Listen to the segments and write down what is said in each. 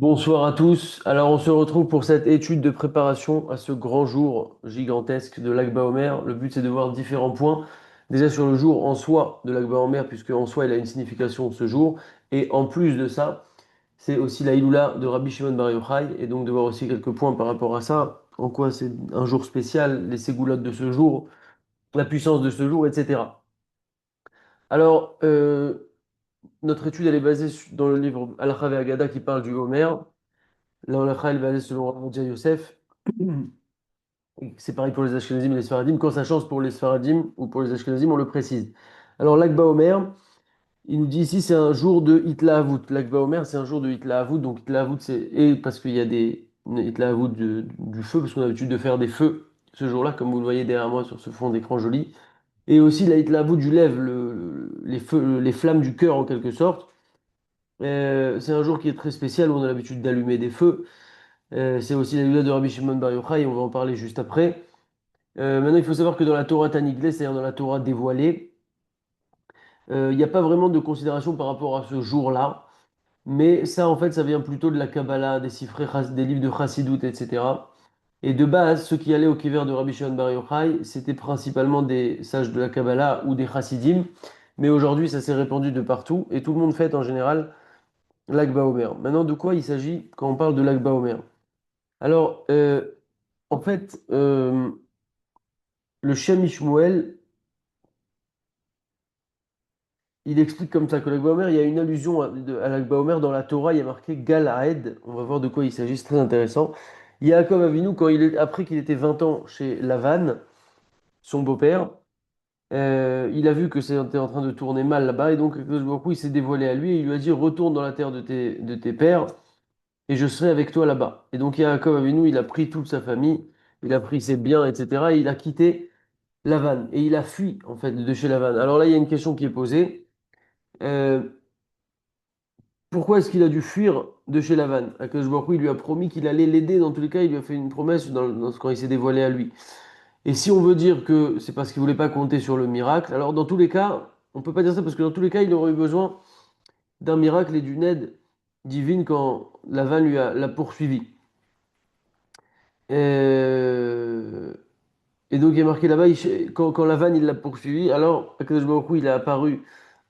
Bonsoir à tous. Alors, on se retrouve pour cette étude de préparation à ce grand jour gigantesque de l'Akba Omer. Le but, c'est de voir différents points. Déjà sur le jour en soi de l'Akba Omer, puisque en soi, il a une signification ce jour. Et en plus de ça, c'est aussi la Iloula de Rabbi Shimon Bar Yochai. Et donc, de voir aussi quelques points par rapport à ça. En quoi c'est un jour spécial, les ségoulottes de ce jour, la puissance de ce jour, etc. Alors, notre étude, elle est basée dans le livre Al-Kha Agada qui parle du Homer. Là, on est basé selon Rav Yosef. C'est pareil pour les Ashkenazim et les Sfaradim. Quand ça change pour les Sfaradim ou pour les Ashkenazim, on le précise. Alors, l'Akba Omer, il nous dit ici, c'est un jour de Hitlahavut. L'Akba Omer, c'est un jour de Hitlahavut. Donc, Hitlahavut, c'est et parce qu'il y a des Hitlahavut du feu, parce qu'on a l'habitude de faire des feux ce jour-là, comme vous le voyez derrière moi sur ce fond d'écran joli. Et aussi la Hitlahavut du lève, les feux, les flammes du cœur en quelque sorte. C'est un jour qui est très spécial où on a l'habitude d'allumer des feux. C'est aussi la Yuda de Rabbi Shimon Bar Yochai, on va en parler juste après. Maintenant, il faut savoir que dans la Torah Taniglé, c'est-à-dire dans la Torah dévoilée, il n'y a pas vraiment de considération par rapport à ce jour-là. Mais ça, en fait, ça vient plutôt de la Kabbalah, des des livres de Chassidut, etc. Et de base, ceux qui allaient au kiver de Rabbi Shimon Bar Yochai, c'était principalement des sages de la Kabbalah ou des Chassidim. Mais aujourd'hui, ça s'est répandu de partout et tout le monde fête en général l'Akba Omer. Maintenant, de quoi il s'agit quand on parle de l'Akba Omer? Alors, en fait, le Shem Ishmuel, il explique comme ça que l'Akba Omer, il y a une allusion à l'Akba Omer dans la Torah, il y a marqué Gal Haed. On va voir de quoi il s'agit, c'est très intéressant. Yaakov Avinu, après qu'il était 20 ans chez Lavan, son beau-père, il a vu que c'était en train de tourner mal là-bas, et donc Akadosh Baruch Hu, il s'est dévoilé à lui, et il lui a dit, retourne dans la terre de tes pères, et je serai avec toi là-bas. Et donc Yaakov Avinu, il a pris toute sa famille, il a pris ses biens, etc., et il a quitté Lavan. Et il a fui, en fait, de chez Lavan. Alors là, il y a une question qui est posée. Euh, Pourquoi est-ce qu'il a dû fuir de chez Lavan? Akadosh Baruch Hu, il lui a promis qu'il allait l'aider. Dans tous les cas, il lui a fait une promesse quand il s'est dévoilé à lui. Et si on veut dire que c'est parce qu'il voulait pas compter sur le miracle, alors dans tous les cas, on peut pas dire ça parce que dans tous les cas, il aurait eu besoin d'un miracle et d'une aide divine quand Lavan l'a poursuivi. Euh, Et donc, il est marqué là-bas, quand Lavan il l'a poursuivi, alors Akadosh Baruch Hu, il est apparu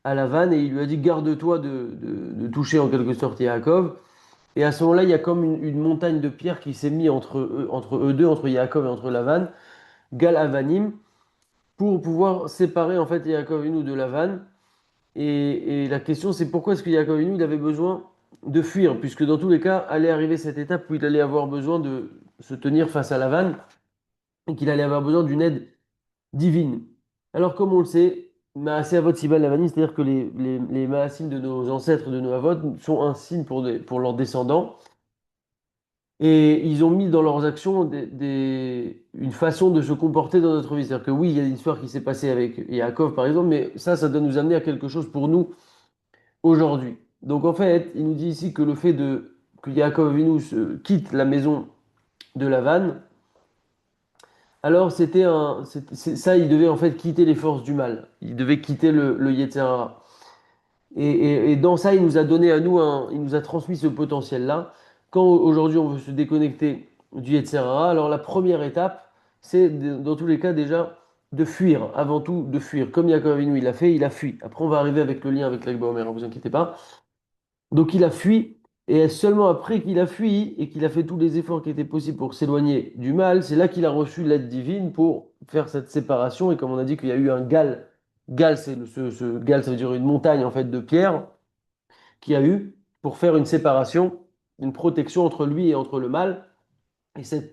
à Lavan et il lui a dit, garde-toi de toucher en quelque sorte Yaakov. Et à ce moment-là, il y a comme une montagne de pierres qui s'est mise entre eux deux, entre Yaakov et entre Lavan, Gal Avanim, pour pouvoir séparer en fait Yaakov Avinu de Lavan. Et la question, c'est pourquoi est-ce que Yaakov Avinu, il avait besoin de fuir, puisque dans tous les cas, allait arriver cette étape où il allait avoir besoin de se tenir face à Lavan et qu'il allait avoir besoin d'une aide divine. Alors, comme on le sait, Maaseh Avot Sibal Lavani, c'est-à-dire que les Maasim de nos ancêtres, de nos Avot, sont un signe pour leurs descendants. Et ils ont mis dans leurs actions une façon de se comporter dans notre vie. C'est-à-dire que oui, il y a une histoire qui s'est passée avec Yaakov, par exemple, mais ça doit nous amener à quelque chose pour nous aujourd'hui. Donc, en fait, il nous dit ici que le fait que Yaakov Avinu quitte la maison de Lavan, alors, ça, il devait en fait quitter les forces du mal. Il devait quitter le Yetzer Hara. Et dans ça, il nous a donné à nous il nous a transmis ce potentiel-là. Quand aujourd'hui on veut se déconnecter du Yetzer Hara, alors la première étape, c'est dans tous les cas déjà de fuir, avant tout de fuir. Comme Yaakov Avinu il l'a fait, il a fui. Après, on va arriver avec le lien avec l'Akba Omer, ne vous inquiétez pas. Donc il a fui, et seulement après qu'il a fui et qu'il a fait tous les efforts qui étaient possibles pour s'éloigner du mal, c'est là qu'il a reçu l'aide divine pour faire cette séparation. Et comme on a dit qu'il y a eu un gal, gal, ce gal, ça veut dire une montagne en fait de pierre, qu'il y a eu pour faire une séparation, une protection entre lui et entre le mal.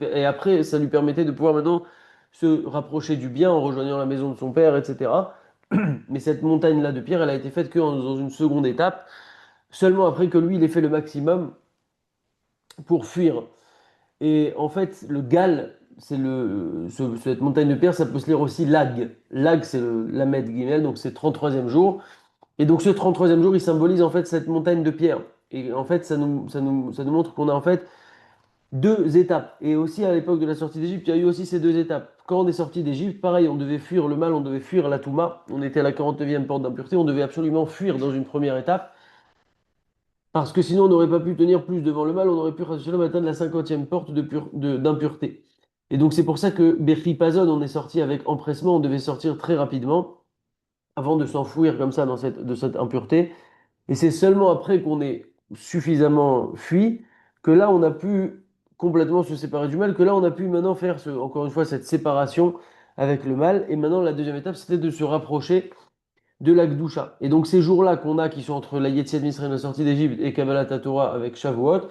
Et après, ça lui permettait de pouvoir maintenant se rapprocher du bien en rejoignant la maison de son père, etc. Mais cette montagne-là de pierre, elle a été faite que dans une seconde étape. Seulement après que lui, il ait fait le maximum pour fuir. Et en fait, le Gal, cette montagne de pierre, ça peut se lire aussi Lag. Lag, c'est le Lamed Gimel, donc c'est 33e jour. Et donc ce 33e jour, il symbolise en fait cette montagne de pierre. Et en fait, ça nous montre qu'on a en fait deux étapes. Et aussi à l'époque de la sortie d'Égypte, il y a eu aussi ces deux étapes. Quand on est sorti d'Égypte, pareil, on devait fuir le mal, on devait fuir la Touma. On était à la 49e porte d'impureté, on devait absolument fuir dans une première étape. Parce que sinon, on n'aurait pas pu tenir plus devant le mal, on aurait pu Shalom, atteindre la 50e porte d'impureté. Et donc, c'est pour ça que Pazon, on est sorti avec empressement, on devait sortir très rapidement avant de s'enfouir comme ça dans de cette impureté. Et c'est seulement après qu'on ait suffisamment fui que là, on a pu complètement se séparer du mal, que là, on a pu maintenant faire, encore une fois, cette séparation avec le mal. Et maintenant, la deuxième étape, c'était de se rapprocher de la Gdusha. Et donc, ces jours-là qu'on a, qui sont entre la Yetziat Mitzrayim, la sortie d'Égypte, et Kabbalat Torah avec Shavuot,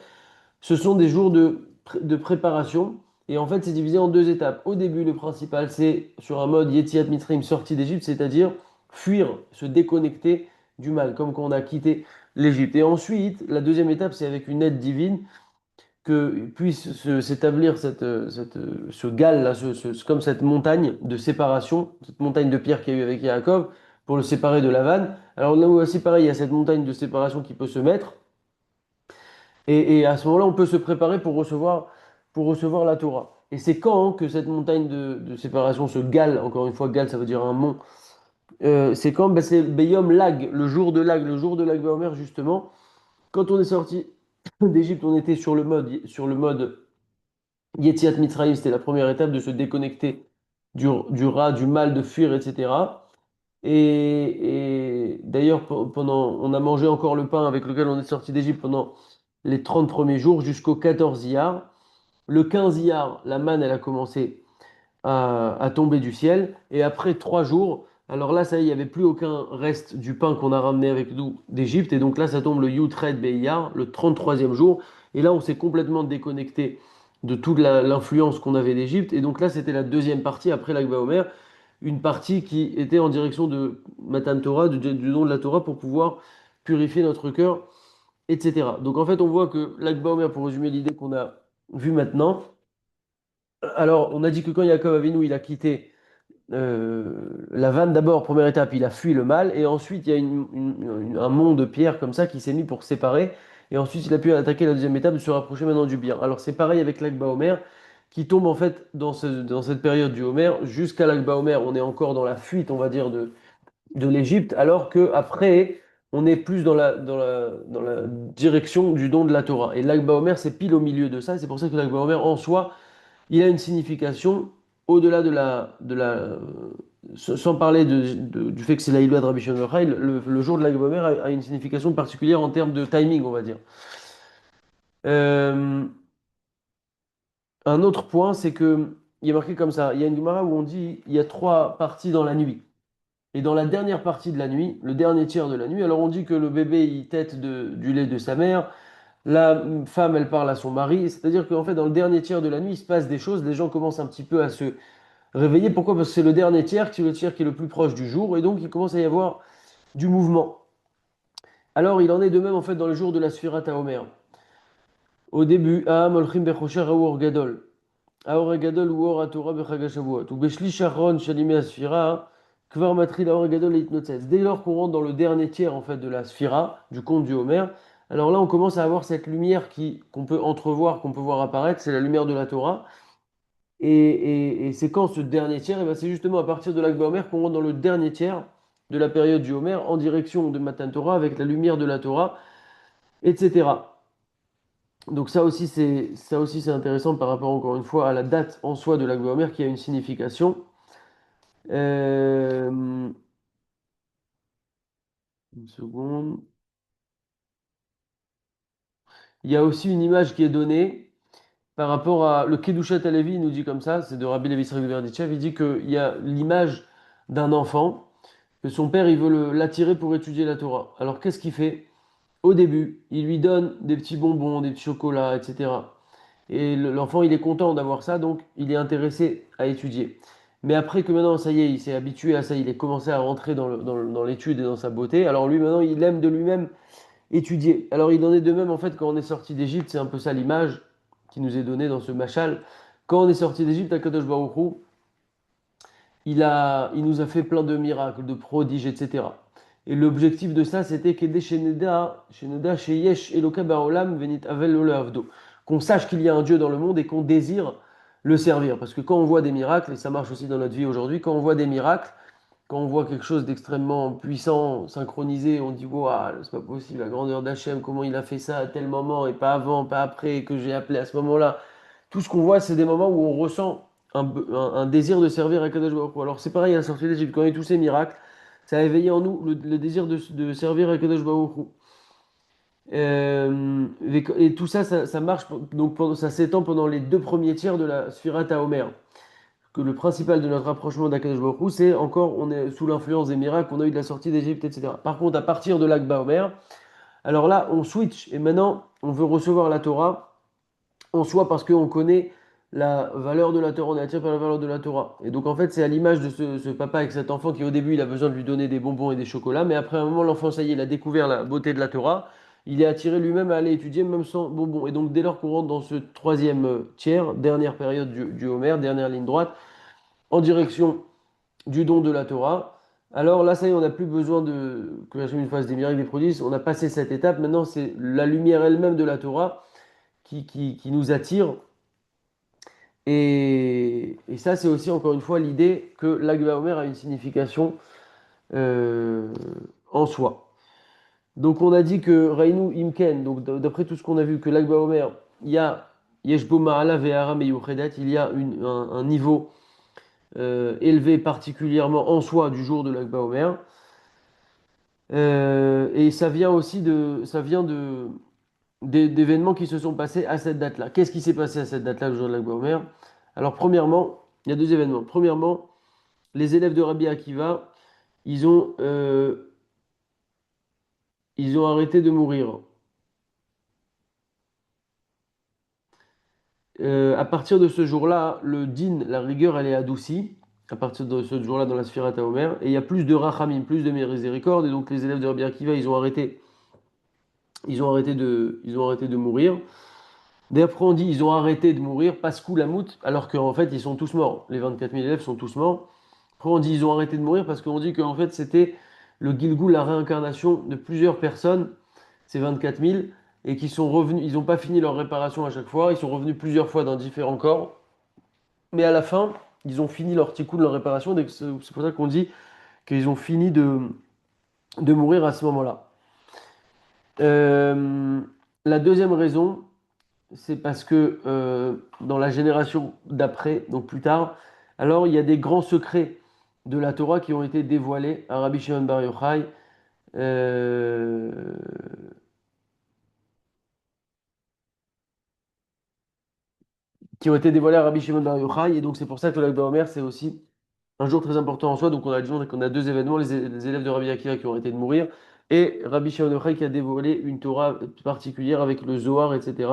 ce sont des jours de préparation. Et en fait, c'est divisé en deux étapes. Au début, le principal, c'est sur un mode Yetziat Mitzrayim, sortie d'Égypte, c'est-à-dire fuir, se déconnecter du mal, comme quand on a quitté l'Égypte. Et ensuite, la deuxième étape, c'est avec une aide divine que puisse s'établir ce gal-là, comme cette montagne de séparation, cette montagne de pierre qu'il y a eu avec Yaakov, pour le séparer de Lavan. Alors là aussi, pareil, il y a cette montagne de séparation qui peut se mettre. Et à ce moment-là, on peut se préparer pour recevoir la Torah. Et c'est quand que cette montagne de séparation, ce gal, encore une fois, gal, ça veut dire un mont, c'est quand? Ben, c'est Beyom Lag, le jour de Lag Baomer, justement. Quand on est sorti d'Égypte, on était sur le mode Yetziat Mitzrayim, c'était la première étape de se déconnecter du rat, du mal, de fuir, etc. Et d'ailleurs, on a mangé encore le pain avec lequel on est sorti d'Égypte pendant les 30 premiers jours jusqu'au 14 Iyar. Le 15 Iyar, la manne, elle a commencé à tomber du ciel. Et après 3 jours, alors là, ça y est, il n'y avait plus aucun reste du pain qu'on a ramené avec nous d'Égypte. Et donc là, ça tombe le Yutred Be'iyar, le 33e jour. Et là, on s'est complètement déconnecté de toute l'influence qu'on avait d'Égypte. Et donc là, c'était la deuxième partie après l'Akba Omer, une partie qui était en direction de Matan Torah, du nom de la Torah, pour pouvoir purifier notre cœur, etc. Donc en fait, on voit que l'Akba Omer, pour résumer l'idée qu'on a vue maintenant, alors on a dit que quand Yaakov Avinu, il a quitté la vanne, d'abord, première étape, il a fui le mal, et ensuite il y a un mont de pierre comme ça qui s'est mis pour séparer, et ensuite il a pu attaquer la deuxième étape de se rapprocher maintenant du bien. Alors c'est pareil avec l'Akba Omer, qui tombe en fait dans cette période du Homer, jusqu'à l'Akba Omer, on est encore dans la fuite, on va dire, de l'Égypte, alors que après, on est plus dans la direction du don de la Torah. Et l'Akba Omer, c'est pile au milieu de ça, et c'est pour ça que l'Akba Omer en soi, il a une signification au-delà sans parler du fait que c'est la Ilua de Rabbi Shimon Bar Yochai, le jour de la Gomer a une signification particulière en termes de timing, on va dire. Euh, un autre point, c'est que il est marqué comme ça. Il y a une Gemara où on dit il y a trois parties dans la nuit. Et dans la dernière partie de la nuit, le dernier tiers de la nuit, alors on dit que le bébé il tète du lait de sa mère, la femme elle parle à son mari, c'est-à-dire qu'en fait dans le dernier tiers de la nuit il se passe des choses, les gens commencent un petit peu à se réveiller. Pourquoi? Parce que c'est le dernier tiers, c'est le tiers qui est le plus proche du jour, et donc il commence à y avoir du mouvement. Alors il en est de même en fait dans le jour de la Sfirat Omer. Au début, Molchim Bechosher Aor Gadol. Aor Gadol ou Or Torah Bechag HaShavuot. Ou Beshlish Aron Shalimei Asfira, Kvar Matril Aor Gadol et Itnotzes. Dès lors qu'on rentre dans le dernier tiers en fait de la Sfira, du conte du Homer, alors là on commence à avoir cette lumière qu'on peut entrevoir, qu'on peut voir apparaître, c'est la lumière de la Torah. Et c'est quand ce dernier tiers? Et ben c'est justement à partir de l'Akba Omer qu'on rentre dans le dernier tiers de la période du Homer en direction de Matan Torah avec la lumière de la Torah, etc. Donc ça aussi c'est intéressant par rapport encore une fois à la date en soi de l'Akba Omer qui a une signification. Une seconde. Il y a aussi une image qui est donnée par rapport à le Kedushat Alevi, il nous dit comme ça, c'est de Rabbi Levi Yitzhak Berditchev, il dit qu'il y a l'image d'un enfant que son père il veut l'attirer pour étudier la Torah. Alors qu'est-ce qu'il fait? Au début, il lui donne des petits bonbons, des petits chocolats, etc. Et l'enfant, il est content d'avoir ça, donc il est intéressé à étudier. Mais après que maintenant, ça y est, il s'est habitué à ça, il est commencé à rentrer dans l'étude et dans sa beauté. Alors lui, maintenant, il aime de lui-même étudier. Alors il en est de même, en fait, quand on est sorti d'Égypte, c'est un peu ça l'image qui nous est donnée dans ce machal. Quand on est sorti d'Égypte, Akadosh Baruch Hu, il nous a fait plein de miracles, de prodiges, etc. Et l'objectif de ça, c'était qu'aider chez Yesh Eloka Baolam Venit Avel Lo Le'avdo. Qu'on sache qu'il y a un Dieu dans le monde et qu'on désire le servir. Parce que quand on voit des miracles, et ça marche aussi dans notre vie aujourd'hui, quand on voit des miracles, quand on voit quelque chose d'extrêmement puissant, synchronisé, on dit, waouh, c'est pas possible, la grandeur d'Hachem, comment il a fait ça à tel moment et pas avant, pas après, que j'ai appelé à ce moment-là. Tout ce qu'on voit, c'est des moments où on ressent un désir de servir à Kadosh Baruch Hu. Alors c'est pareil à la sortie d'Égypte, quand il y a eu tous ces miracles, ça a éveillé en nous le désir de servir à Kadosh Baruch Hu. Et tout ça, ça marche, donc ça s'étend pendant les deux premiers tiers de la Sfirat HaOmer. Que le principal de notre rapprochement d'Akadosh Baruch Hu, c'est encore, on est sous l'influence des miracles qu'on a eu de la sortie d'Égypte, etc. Par contre, à partir de l'Akba Omer, alors là, on switch et maintenant, on veut recevoir la Torah, en soi parce qu'on connaît la valeur de la Torah, on est attiré par la valeur de la Torah. Et donc, en fait, c'est à l'image de ce papa avec cet enfant qui, au début, il a besoin de lui donner des bonbons et des chocolats, mais après un moment, l'enfant, ça y est, il a découvert la beauté de la Torah. Il est attiré lui-même à aller étudier, même sans bonbons. Et donc, dès lors qu'on rentre dans ce troisième tiers, dernière période du Homer, dernière ligne droite, en direction du don de la Torah. Alors là, ça y est, on n'a plus besoin que Hachem nous fasse des miracles, des prodiges. On a passé cette étape. Maintenant, c'est la lumière elle-même de la Torah qui nous attire. Et ça, c'est aussi, encore une fois, l'idée que l'Akba Omer a une signification euh, en soi. Donc, on a dit que Reinu Imken, donc d'après tout ce qu'on a vu, que l'Akba Omer, il y a Yeshbo Ma'ala Ve'ara Meyuchedet, il y a un niveau élevé particulièrement en soi du jour de l'Akba Omer. Et ça vient aussi d'événements qui se sont passés à cette date-là. Qu'est-ce qui s'est passé à cette date-là, le jour de l'Akba Omer? Alors, premièrement, il y a deux événements. Premièrement, les élèves de Rabbi Akiva, ils ont, euh, ils ont arrêté de mourir. À partir de ce jour-là, le din, la rigueur, elle est adoucie. À partir de ce jour-là, dans la Sfirat Omer. Et il y a plus de rachamim, plus de miséricorde. Et donc, les élèves de Rabbi Akiva, ils ont arrêté de mourir. D'après, on dit ils ont arrêté de mourir parce qu'Oulamout, alors qu'en fait, ils sont tous morts. Les 24 000 élèves sont tous morts. Après, on dit ils ont arrêté de mourir parce qu'on dit qu'en fait, c'était le Gilgul, la réincarnation de plusieurs personnes, ces 24 000, et qui sont revenus. Ils n'ont pas fini leur réparation à chaque fois. Ils sont revenus plusieurs fois dans différents corps. Mais à la fin, ils ont fini leur tikkun, leur réparation. C'est pour ça qu'on dit qu'ils ont fini de mourir à ce moment-là. Euh, la deuxième raison, c'est parce que dans la génération d'après, donc plus tard, alors il y a des grands secrets de la Torah qui ont été dévoilés à Rabbi Shimon Bar Yochai, euh, qui ont été dévoilés à Rabbi Shimon Bar Yochai, et donc c'est pour ça que le Lag BaOmer, c'est aussi un jour très important en soi. Donc on a dit qu'on a deux événements, les élèves de Rabbi Akiva qui ont arrêté de mourir, et Rabbi Shimon Bar Yochai qui a dévoilé une Torah particulière avec le Zohar, etc.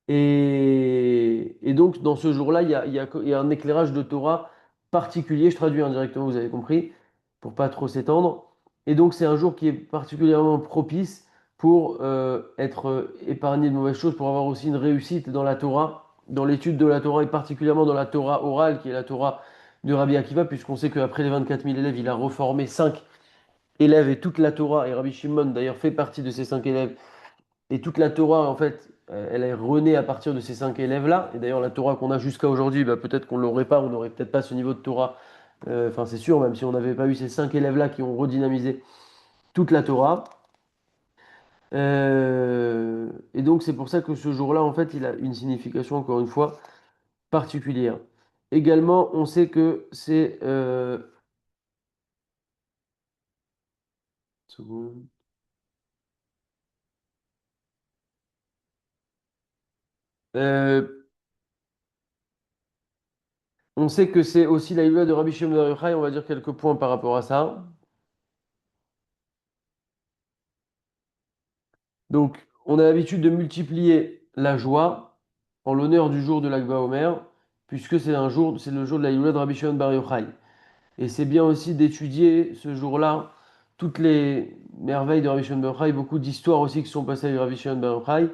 Et donc, dans ce jour-là, il y a un éclairage de Torah particulier. Je traduis indirectement, vous avez compris, pour pas trop s'étendre. Et donc, c'est un jour qui est particulièrement propice pour être épargné de mauvaises choses, pour avoir aussi une réussite dans la Torah, dans l'étude de la Torah, et particulièrement dans la Torah orale, qui est la Torah de Rabbi Akiva, puisqu'on sait qu'après les 24 000 élèves, il a reformé 5 élèves et toute la Torah. Et Rabbi Shimon, d'ailleurs, fait partie de ces 5 élèves et toute la Torah, en fait, elle est renée à partir de ces 5 élèves-là. Et d'ailleurs, la Torah qu'on a jusqu'à aujourd'hui, bah, peut-être qu'on l'aurait pas, on n'aurait peut-être pas ce niveau de Torah. Enfin, c'est sûr, même si on n'avait pas eu ces 5 élèves-là qui ont redynamisé toute la Torah. Et donc, c'est pour ça que ce jour-là, en fait, il a une signification, encore une fois, particulière. Également, on sait que c'est... seconde. Euh, on sait que c'est aussi la Yula de Rabbi Shimon Bar Yochai. On va dire quelques points par rapport à ça. Donc, on a l'habitude de multiplier la joie en l'honneur du jour de l'Akba Omer, puisque c'est le jour de la Yom de Rabbi Shimon Bar Yochai. Et c'est bien aussi d'étudier ce jour-là toutes les merveilles de Rabbi Shimon Bar Yochai, beaucoup d'histoires aussi qui sont passées avec Rabbi Shimon Bar Yochai.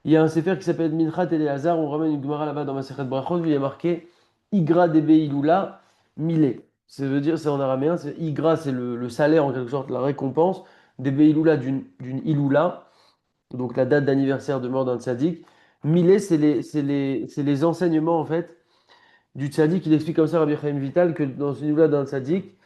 Il y a un sefer qui s'appelle Minchat Eleazar, on ramène une Gemara là-bas dans Masechet Brachot, où il y a marqué Igra Debe Ilula Mile. Ça veut dire, c'est en araméen, Igra, c'est le salaire en quelque sorte, la récompense, Debe Ilula d'une Ilula donc la date d'anniversaire de mort d'un tzaddik. Millet, c'est les enseignements en fait du tzaddik. Il explique comme ça, Rabbi Chaim Vital, que dans une Iloula d'un tzaddik,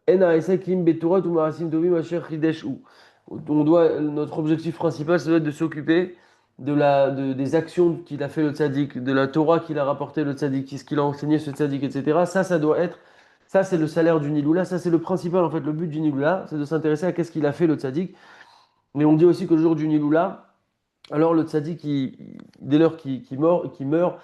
En ha'esek im betorat ou marasim tovim asher chidesh hu. Notre objectif principal, ça doit être de s'occuper des actions qu'il a fait le tzaddik, de la Torah qu'il a rapporté le tzaddik, ce qu'il a enseigné ce tzaddik, etc. Ça doit être, ça c'est le salaire du Niloula, ça c'est le principal, en fait, le but du Niloula, c'est de s'intéresser à qu'est-ce qu'il a fait le tzaddik. Mais on dit aussi que le jour du Niloula, alors le tzaddik, dès lors qu'il meurt,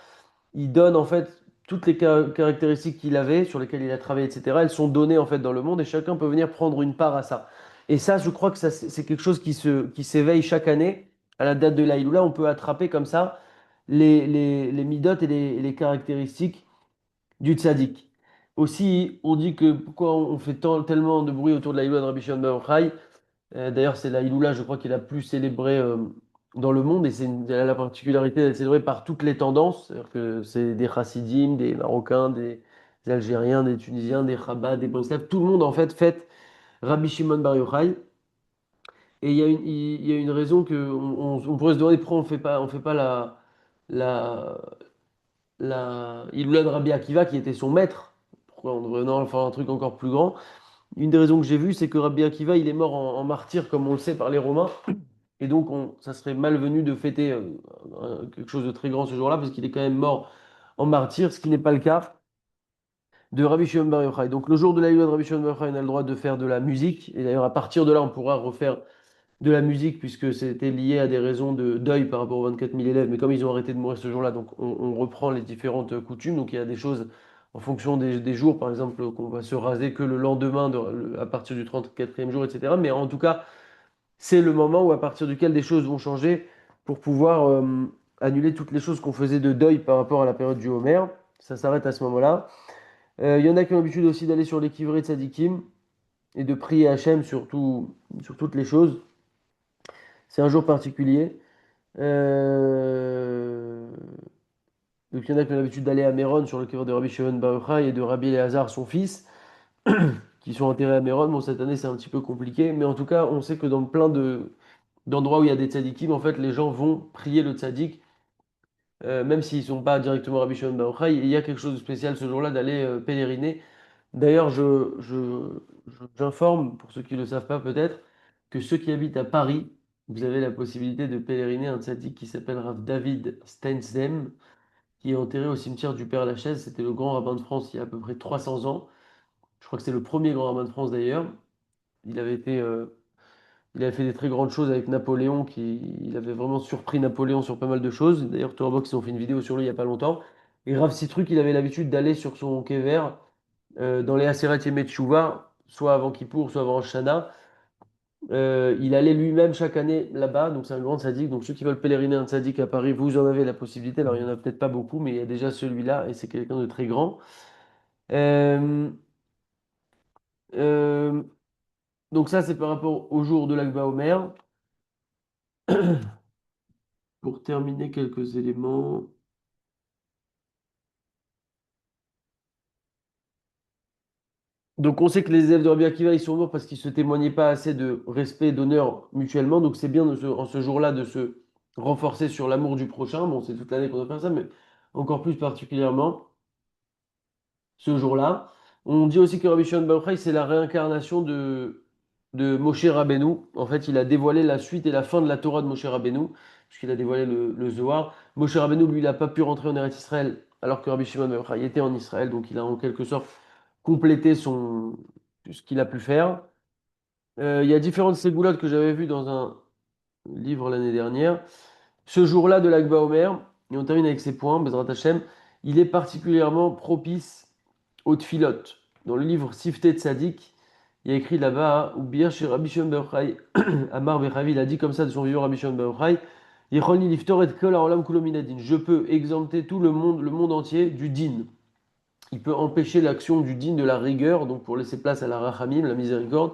il donne en fait toutes les caractéristiques qu'il avait, sur lesquelles il a travaillé, etc. Elles sont données en fait dans le monde et chacun peut venir prendre une part à ça. Et ça, je crois que ça, c'est quelque chose qui s'éveille chaque année. À la date de l'Aïloula, on peut attraper comme ça les midotes et les caractéristiques du tzaddik. Aussi, on dit que pourquoi on fait tellement de bruit autour de l'Aïloula de Rabbi Shimon Bar Yochai. D'ailleurs, c'est la Iloula, je crois, qui est la plus célébrée dans le monde et elle a la particularité d'être célébrée par toutes les tendances. C'est-à-dire que c'est des Chassidim, des Marocains, des Algériens, des Tunisiens, des Chabad, des Breslev. Tout le monde, en fait, fête Rabbi Shimon Bar Yochai. Et il y a une raison que on pourrait se demander pourquoi on fait pas la, la Iloula de Rabbi Akiva qui était son maître. Pourquoi on devrait non, faire un truc encore plus grand? Une des raisons que j'ai vues, c'est que Rabbi Akiva, il est mort en martyr, comme on le sait, par les Romains. Et donc, ça serait malvenu de fêter quelque chose de très grand ce jour-là, parce qu'il est quand même mort en martyr, ce qui n'est pas le cas de Rabbi Shimon Bar Yochai. Donc, le jour de la de Rabbi Shimon Bar Yochai, on a le droit de faire de la musique. Et d'ailleurs, à partir de là, on pourra refaire de la musique, puisque c'était lié à des raisons de deuil par rapport aux 24 000 élèves. Mais comme ils ont arrêté de mourir ce jour-là, donc on reprend les différentes coutumes. Donc, il y a des choses en fonction des jours, par exemple, qu'on va se raser que le lendemain, à partir du 34e jour, etc. Mais en tout cas, c'est le moment où à partir duquel des choses vont changer pour pouvoir annuler toutes les choses qu'on faisait de deuil par rapport à la période du Homer. Ça s'arrête à ce moment-là. Il y en a qui ont l'habitude aussi d'aller sur les kivrés de Sadikim et de prier Hachem sur toutes les choses. C'est un jour particulier. Euh, Donc il y en a qui ont l'habitude d'aller à Méron sur le kivré de Rabbi Shimon Bar Yochai et de Rabbi Eliezer, son fils, qui sont enterrés à Méron. Bon, cette année c'est un petit peu compliqué, mais en tout cas, on sait que dans plein d'endroits où il y a des tzadikim, en fait, les gens vont prier le tzadik, même s'ils ne sont pas directement Rabbi Shimon Bar Yochai. Il y a quelque chose de spécial ce jour-là d'aller pèleriner. D'ailleurs, j'informe, pour ceux qui ne le savent pas peut-être, que ceux qui habitent à Paris, vous avez la possibilité de pèleriner un tzadik qui s'appelle Rav David Steinzem, qui est enterré au cimetière du Père-Lachaise. C'était le grand rabbin de France il y a à peu près 300 ans. Je crois que c'est le premier grand rabbin de France d'ailleurs. Il avait été Il avait fait des très grandes choses avec Napoléon, il avait vraiment surpris Napoléon sur pas mal de choses. D'ailleurs, Torah Box, ils ont fait une vidéo sur lui il n'y a pas longtemps. Et Rav Citruc, il avait l'habitude d'aller sur son kever dans les Aseret Yemei Teshuvah, soit avant Kippour, soit avant Shana. Il allait lui-même chaque année là-bas, donc c'est un grand sadique. Donc ceux qui veulent pèleriner un sadique à Paris, vous en avez la possibilité. Alors il n'y en a peut-être pas beaucoup, mais il y a déjà celui-là, et c'est quelqu'un de très grand. Euh, euh, donc ça, c'est par rapport au jour de l'Akba Omer. Pour terminer quelques éléments. Donc on sait que les élèves de Rabbi Akiva, ils sont morts parce qu'ils ne se témoignaient pas assez de respect et d'honneur mutuellement. Donc c'est bien en ce jour-là de se renforcer sur l'amour du prochain. Bon, c'est toute l'année qu'on doit faire ça, mais encore plus particulièrement ce jour-là. On dit aussi que Rabbi Shimon Bar Yochai, c'est la réincarnation de Moshe Rabbeinu. En fait, il a dévoilé la suite et la fin de la Torah de Moshe Rabbeinu, puisqu'il a dévoilé le Zohar. Moshe Rabbeinu, lui, il n'a pas pu rentrer en Eretz Israël, alors que Rabbi Shimon Bar Yochai était en Israël, donc il a en quelque sorte complété ce qu'il a pu faire. Il y a différentes ségoulottes que j'avais vues dans un livre l'année dernière. Ce jour-là de l'Akba Omer, et on termine avec ces points, Bezrat Hashem, il est particulièrement propice aux tfilotes. Dans le livre Siftet Tzadik, il y a écrit là-bas, ou bien chez Rabbi Shimon Bar Yochai, Amar Bechavi, il a dit comme ça de son vivant Rabbi Shimon Bar Yochai, Yecholni liftor et kol haolam kulo min hadin. Je peux exempter tout le monde entier du din. Il peut empêcher l'action du din de la rigueur, donc pour laisser place à la rachamim, la miséricorde.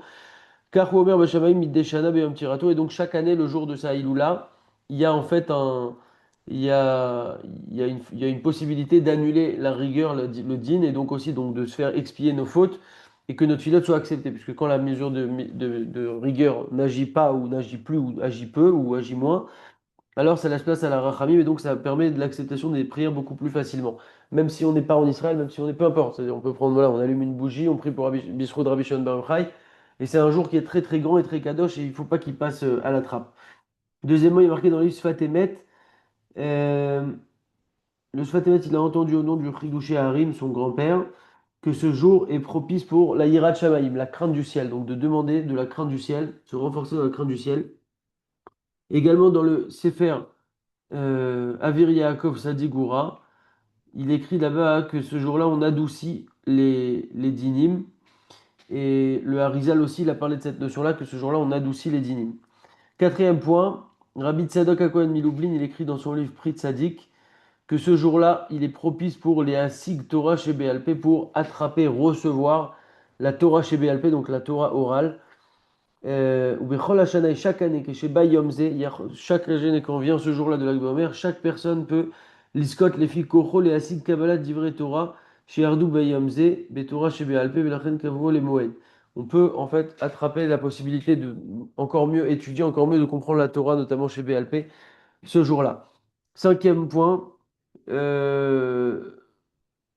Car Omer Bashamayim Middeshana Beyom Tirato, et donc chaque année, le jour de sa Iloula, il y a en fait il y a une possibilité d'annuler la rigueur, le din, et donc aussi donc, de se faire expier nos fautes, et que notre filote soit acceptée. Puisque quand la mesure de rigueur n'agit pas, ou n'agit plus, ou agit peu, ou agit moins, alors ça laisse place à la rachamim et donc ça permet de l'acceptation des prières beaucoup plus facilement. Même si on n'est pas en Israël, même si on est peu importe. C'est-à-dire on peut prendre, voilà, on allume une bougie, on prie pour Bisroud Rabbi Shimon Bar Yochai, et c'est un jour qui est très très grand et très kadosh et il ne faut pas qu'il passe à la trappe. Deuxièmement, il est marqué dans le livre Sfat Emet, euh, le Sfat Emet, il a entendu au nom du Chidouché Harim, son grand-père, que ce jour est propice pour la Yirat Shamayim, la crainte du ciel, donc de demander de la crainte du ciel, se renforcer dans la crainte du ciel. Également dans le Sefer Avir Yaakov Sadigura, il écrit là-bas que ce jour-là, on adoucit les dynimes. Et le Harizal aussi, il a parlé de cette notion-là, que ce jour-là, on adoucit les dynimes. Quatrième point, Rabbi Tzadok HaKohen Miloublin, il écrit dans son livre Pri Tzadik que ce jour-là, il est propice pour les Hasig Torah chez BLP pour attraper, recevoir la Torah chez BLP, donc la Torah orale. Ou Bechol Hashanah, et chaque année, que chez Bayom Ze, chaque année quand vient ce jour-là de l'Akba Omer, chaque personne peut liskot les filles kochol et Hasid Kabbalah d'Ivrei Torah chez Ardou Bayom Ze, Betorah chez Be'alpe, Velachen Kavro les Moed. On peut en fait attraper la possibilité de encore mieux étudier, encore mieux de comprendre la Torah, notamment chez BLP, ce jour-là. Cinquième point, euh,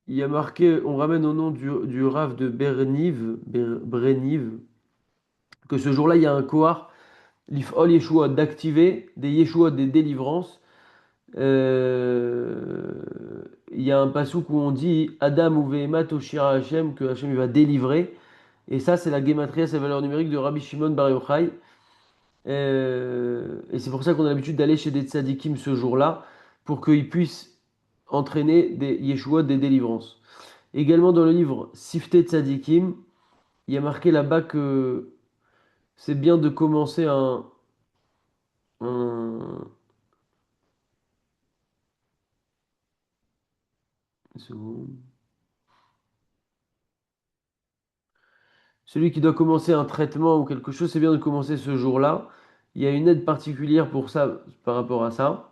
il y a marqué, on ramène au nom du Rav de Berniv, Breniv, que ce jour-là, il y a un Kohar l'If'ol Yeshua, d'activer des Yeshua, des délivrances. Euh, Il y a un passouk où on dit Adam ou Vehemat Oshira Hashem, que Hashem il va délivrer. Et ça, c'est la gématria, c'est la valeur numérique de Rabbi Shimon Bar Yochai. Et c'est pour ça qu'on a l'habitude d'aller chez des tzadikim ce jour-là, pour qu'ils puissent entraîner des Yeshua, des délivrances. Également dans le livre Sifte Tzadikim, il y a marqué là-bas que c'est bien de commencer un, une seconde. Celui qui doit commencer un traitement ou quelque chose, c'est bien de commencer ce jour-là. Il y a une aide particulière pour ça, par rapport à ça.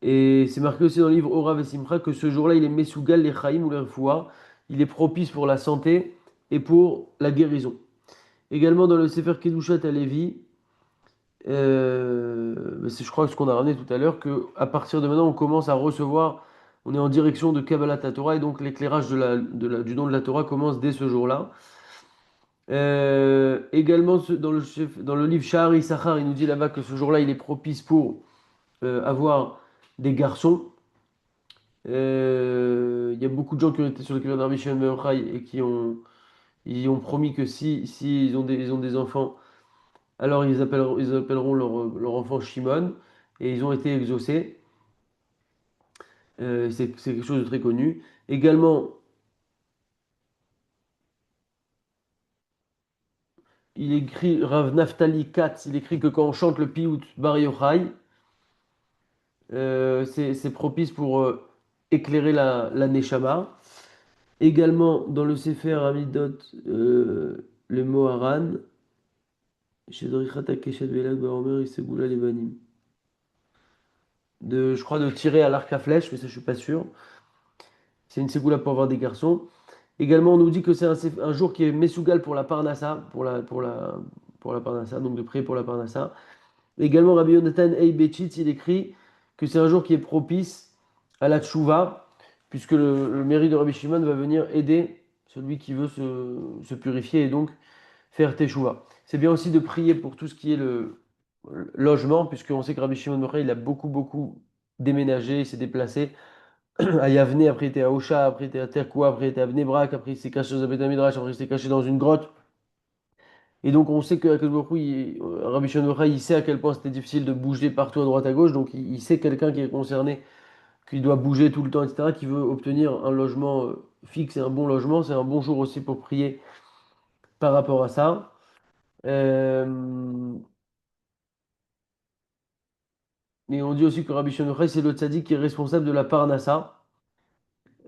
Et c'est marqué aussi dans le livre Ora Vesimcha que ce jour-là, il est Mesougal les Chaim ou les Refoua. Il est propice pour la santé et pour la guérison. Également dans le Sefer Kedushat à Lévi, c'est je crois que ce qu'on a ramené tout à l'heure, que à partir de maintenant, on commence à recevoir, on est en direction de Kabbalat Torah et donc l'éclairage du don de la Torah commence dès ce jour-là. Également, dans le livre Shahar Issachar, il nous dit là-bas que ce jour-là, il est propice pour avoir des garçons. Il y a beaucoup de gens qui ont été sur le calendrier d'Arbi Shimon ben Yochai et ils ont promis que si ils ont des enfants, alors ils appelleront leur enfant Shimon et ils ont été exaucés. C'est quelque chose de très connu. Également, il écrit, Rav Naftali Katz, il écrit que quand on chante le Piyut Bar Yochai, c'est propice pour éclairer la Neshama. Également, dans le Sefer Amidot, le Moharan, Shedrichat Akeshet Belak Baomer Isegoula Lebanim. Je crois de tirer à l'arc à flèche, mais ça je suis pas sûr. C'est une ségoula pour avoir des garçons. Également, on nous dit que c'est un jour qui est Mesougal pour la Parnassa, pour la Parnassa, donc de prier pour la Parnassa. Également, Rabbi Yonatan Eibetchitz, il écrit que c'est un jour qui est propice à la tchouva, puisque le mérite de Rabbi Shimon va venir aider celui qui veut se purifier et donc faire teshuva. C'est bien aussi de prier pour tout ce qui est le logement, puisqu'on sait que Rabbi Shimon Yochai, il a beaucoup déménagé, il s'est déplacé à Yavne, après il était à Osha, après il était à Terkoua, après il était à Bnei Brak, après il s'est caché dans un Beth Midrash, après il s'est caché dans une grotte. Et donc on sait que Rabbi Shimon Yochai, il sait à quel point c'était difficile de bouger partout à droite à gauche, donc il sait quelqu'un qui est concerné, qui doit bouger tout le temps, etc., qui veut obtenir un logement fixe et un bon logement, c'est un bon jour aussi pour prier par rapport à ça. Euh, et on dit aussi que Rabbi Shimon Yochai, c'est le tzaddik qui est responsable de la Parnassa.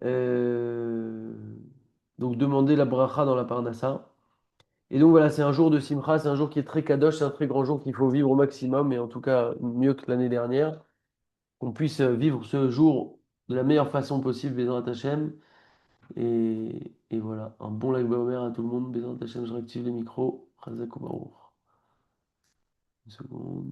Euh, donc demander la bracha dans la Parnassa. Et donc voilà, c'est un jour de Simcha, c'est un jour qui est très kadosh, c'est un très grand jour qu'il faut vivre au maximum, et en tout cas mieux que l'année dernière, qu'on puisse vivre ce jour de la meilleure façon possible, Bézant Hachem. Et voilà, un bon Lag Baomer à tout le monde, Bézant Hachem, je réactive les micros. Chazak ou Baruch. Une seconde.